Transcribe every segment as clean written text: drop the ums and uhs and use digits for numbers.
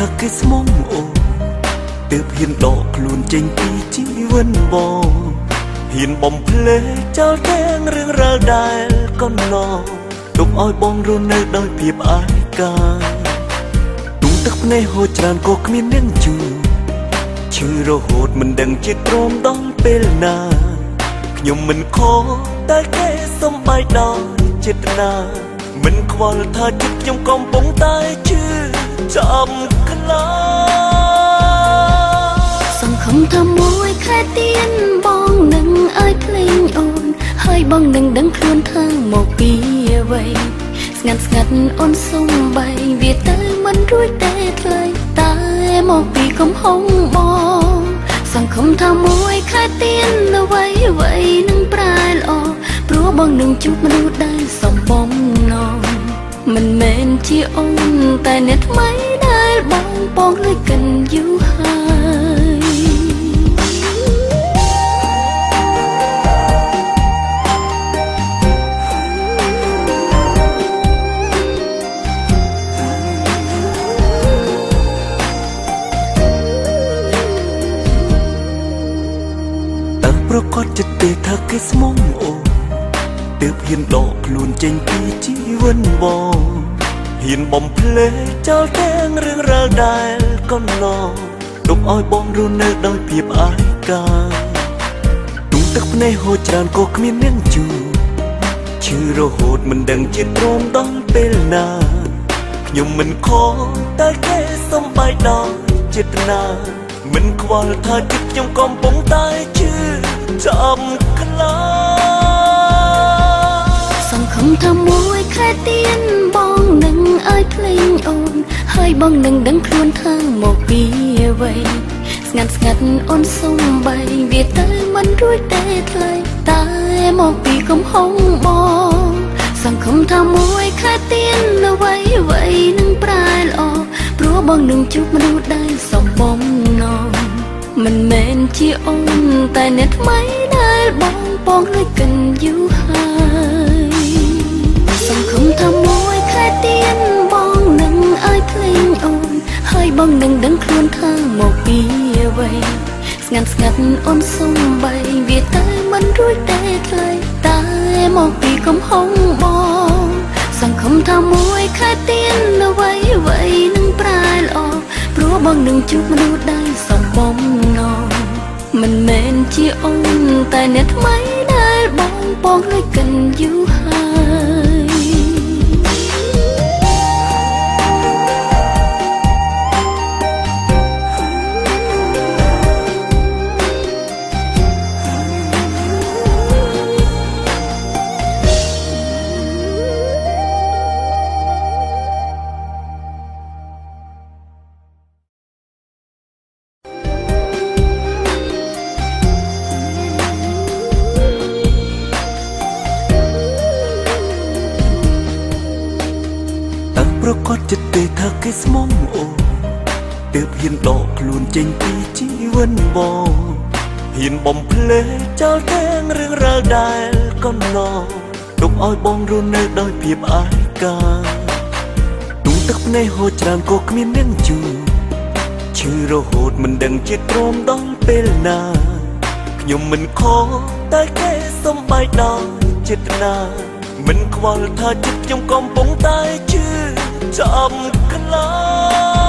ថាគេស្មុំអូទើបហ៊ានដកខ្លួនចេញពីជីវិតបងហ៊ានបំភ្លេចចោលទាំងរឿងរ៉ាវដែលកន្លងទុកឲ្យបងរស់នៅដោយភាពឯកាទុំទឹកភ្នែកហូរច្រើនក៏គ្មានអ្នកជួយឈឺរហូតមិនដឹងជាតិព្រមដល់ពេលណាខ្ញុំមិនខកតែគេសំបែកដល់ចិត្តណាមិនខ្វល់ថាចិត្តខ្ញុំកំពុងតែឈឺចាំខ្លាំងសង្ឃឹមថាមួយខែទៀនបងនឹងឲ្យភ្លេងអូនហើយបងនឹងដឹងខ្លួនថាមកពីអ្វីស្ងាត់ស្ងាត់អូនសុំបីវាទៅមិនរួចទេថ្លៃតែមកពីកំហុងបងសង្ឃឹមថាមួយខែទៀនអ្វីអ្វីនឹងប្រែល្អព្រោះបងនឹងជួបមនុស្សដែលសំបំណងមិនមែនជាអូនតែអ្នកថ្មីដែលបងលួចកិនយូរហើយតើប្រកាសចិត្តទេថាគេស្មុំអូទើបហ៊ានដកខ្លួនចេញពីជីវិតបងហ៊ានបំភ្លេចចោលទាំងរឿងរ៉ាវដែលកន្លងទុកឲ្យបងរស់នៅដោយភាពឯកាទុំទឹកភ្នែកហូរច្រើនក៏គ្មានអ្នកជួយឈឺរហូតមិនដឹងជាតិព្រមដល់ពេលណាខ្ញុំមិនខកតែគេសំបែកដល់ចិត្តណាមិនខ្វល់ថាចិត្តខ្ញុំកំពុងតែឈឺចាំខ្លាំងសង្ឃឹមថាមួយខែទៀនបងនឹងឲ្យភ្លេងអូនហើយបងនឹងដឹងខ្លួនថាមកពីអ្វីស្ងាត់ស្ងាត់អូនសុំបីវាទៅមិនរួចទេថ្លៃតែមកពីកំហុងបងសង្ឃឹមថាមួយខែទៀនអ្វីអ្វីនឹងប្រែល្អព្រោះបងនឹងជួបមនុស្សដែលសំបំណងមិនមែនជាអូនតែអ្នកថ្មីដែលបងលួចកិនយូរហើយសង្ឃឹមថាមួយខែទៀនបងនឹងឲ្យភ្លេងអូនហើយបងនឹងដឹងខ្លួនថាមកពីអ្វីស្ងាត់ស្ងាត់អូនសុំបីវាទៅមិនរួចទេថ្លៃតែមកពីកំហុងបងសង្ឃឹមថាមួយខែទៀនអ្វីអ្វីនឹងប្រែល្អព្រោះបងនឹងជួបមនុស្សដែលសំបំណងមិនមែនជាអូនតែអ្នកថ្មីដែលបងលួចកិនយូរហើយប្រកាសចិត្តទេថាគេស្មុំអូទើបហ៊ានដកខ្លួនចេញពីជីវិតបងហ៊ានបំភ្លេចចោលទាំងរឿងរ៉ាវដែលកន្លងទុកឲ្យបងរស់នៅដោយភាពឯកាទុំទឹកភ្នែកហូរច្រើនក៏គ្មានអ្នកជួយឈឺរហូតមិនដឹងជាតិព្រមដល់ពេលណាខ្ញុំមិនខកតែគេសំបែកដល់ចិត្តណាមិនខ្វល់ថាចិត្តខ្ញុំកំពុងតែឈឺចាំខ្លាំង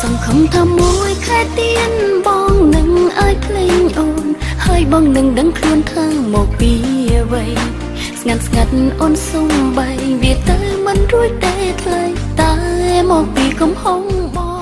សង្ឃឹមថាមួយខែទៀនបងនឹងឲ្យភ្លេងអូនហើយបងនឹងដឹងខ្លួនថាមកពីអ្វីស្ងាត់ស្ងាត់អូនសុំបីវាទៅមិនរួចទេថ្លៃតែមកពីកំហុងបង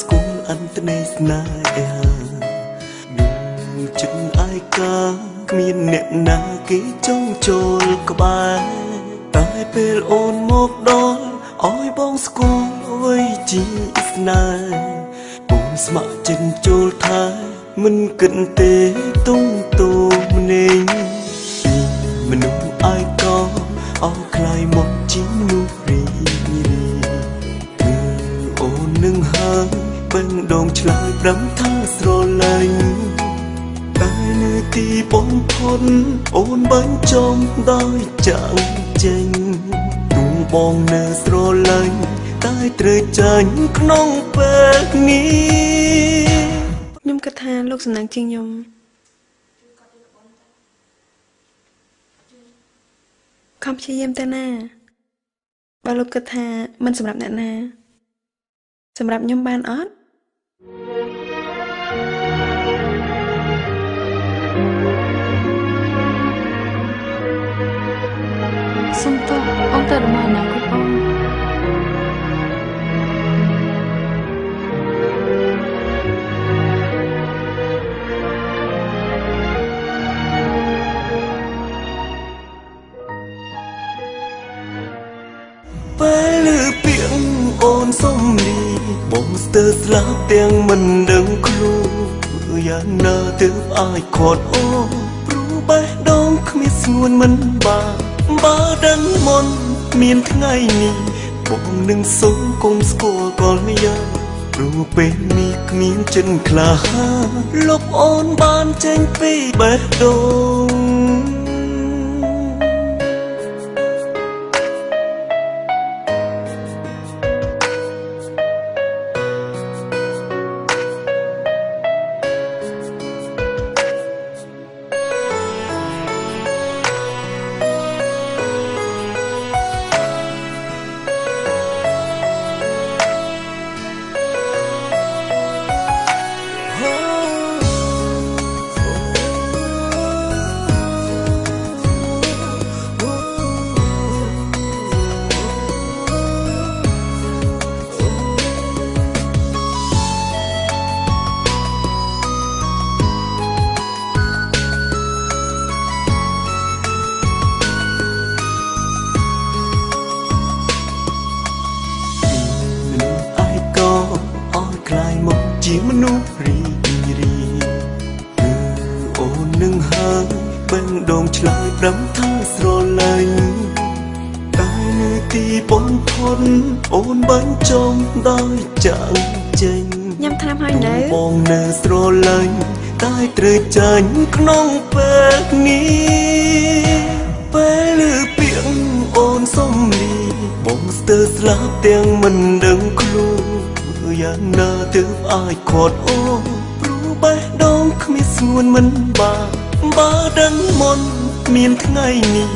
ស្គាល់អន្តនេស្នេហាមានចិត្តឯកាគ្មានអ្នកណាគេចង់ចូលក្បែរតែពេលអូនមកដល់ឲ្យបងស្គាល់អ្វីជាស្នេហ៍អូន ស្ម័គ្រចិត្តចូលថាមិនគិតទេទុំតូម្នេញមនុស្សអាយក៏អស់ខ្លាយមកជីមនុស្សរីគឺអូននឹងហើយបេះដូងឆ្លើយប្រំថាស្រឡាញ់តែនៅទីបំផុតអូនបាញ់ចំដោយចាក់ចេញទុំបងនៅស្រឡាញ់តែត្រូវចាញ់ក្នុងពេលនេះខ្ញុំគិតថាលោកសំណាងជាងខ្ញុំខំព្យាយាមទៅណាបើលោកគិតថាមិនសម្រាប់អ្នកណាសម្រាប់ខ្ញុំបានអត់សុំតោះអូនទៅដំណើរណាគូបងពេលឮពាក្យអូនសុំលីបងស្ទើរស្លាប់ទាំងមិនដឹងខ្លួនយ៉ាងណាទើបអាចខាត់អូនព្រោះបេះដូងគ្មានស្ងួនមិនបើដឹងមុនមានថ្ងៃនេះបងនឹងសុំគុំស្គាល់កលយ៉ាងព្រោះពេលនេះគ្មានចិនក្លាហាលុបអូនបានចេញពីបេះដូងជាមនុស្សរីគឺអូននឹងហើយបេះដូងឆ្លើយប្រំថាស្រឡាញ់តែនៅទីបំផុតអូនបាញ់ចំដោយចាក់ចេញញ៉ាំថ្នាំហើយនៅបងនៅស្រឡាញ់តែត្រូវចាញ់ក្នុងពេលនេះពេលឮពាក្យអូនសុំលីបងស្ទើរស្លាប់ទាំងមិនដឹងខ្លួនយ៉ាងណាទើបអាចខាត់អូនព្រោះបេះដូងគ្មានស្ងួនមិនបើដឹងមុនមានថ្ងៃនេះ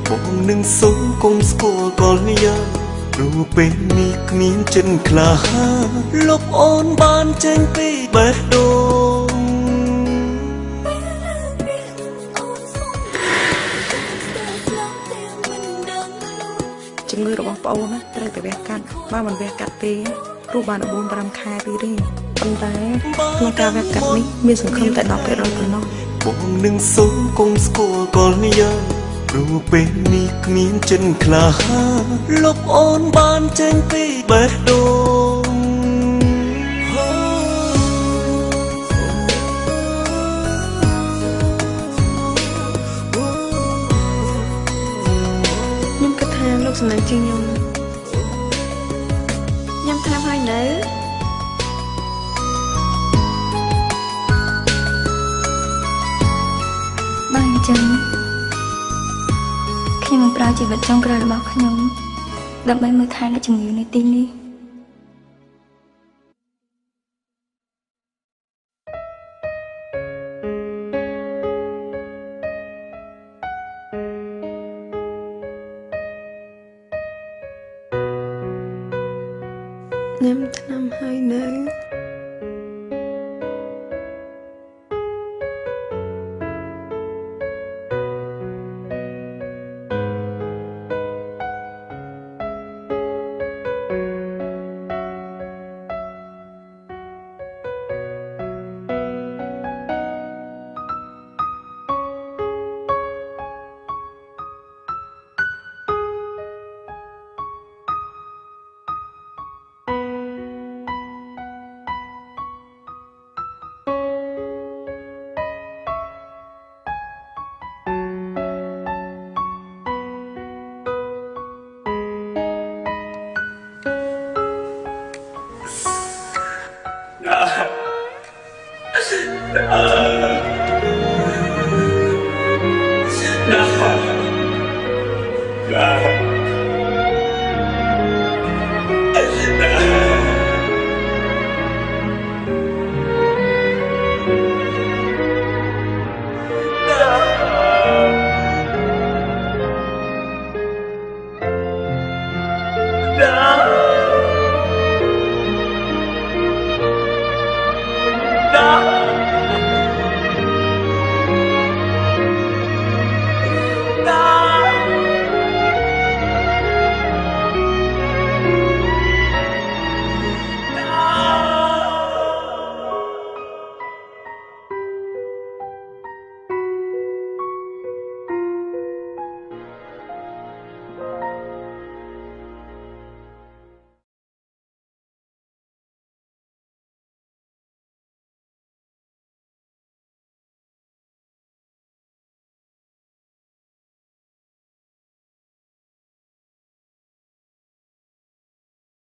បងនឹងសុំគុំស្គាល់កលយ៉ាងព្រោះពេលនេះគ្មានចិនក្លាហាលុបអូនបានចេញពីបេះដូងជំងឺរបស់ប្អូនណាត្រូវតែវះកាត់បើមិនវះកាត់ទេព្រោះបាន 4-5 ខែទៀតទេប៉ុន្តែក្នុងការវះកាត់នេះមានសង្ឃឹមតែ 10% ប៉ុណ្ណោះបងនឹងសុំគុំស្គាល់កលយ៉ាងព្រោះពេលនេះគ្មានចិនក្លាហាលុបអូនបានចេញពីបេះដូងខ្ញុំគិតថាលោកសំណាងជាងខ្ញុំញ៉ាំថ្នាំហើយនៅបើអញ្ចឹងខ្ញុំនឹងប្រើជីវិតចុងក្រោយរបស់ខ្ញុំដើម្បីមើលថែលើជំងឺនៅទីនេះញ៉ាំថ្នាំហើយនៅ Kenapa?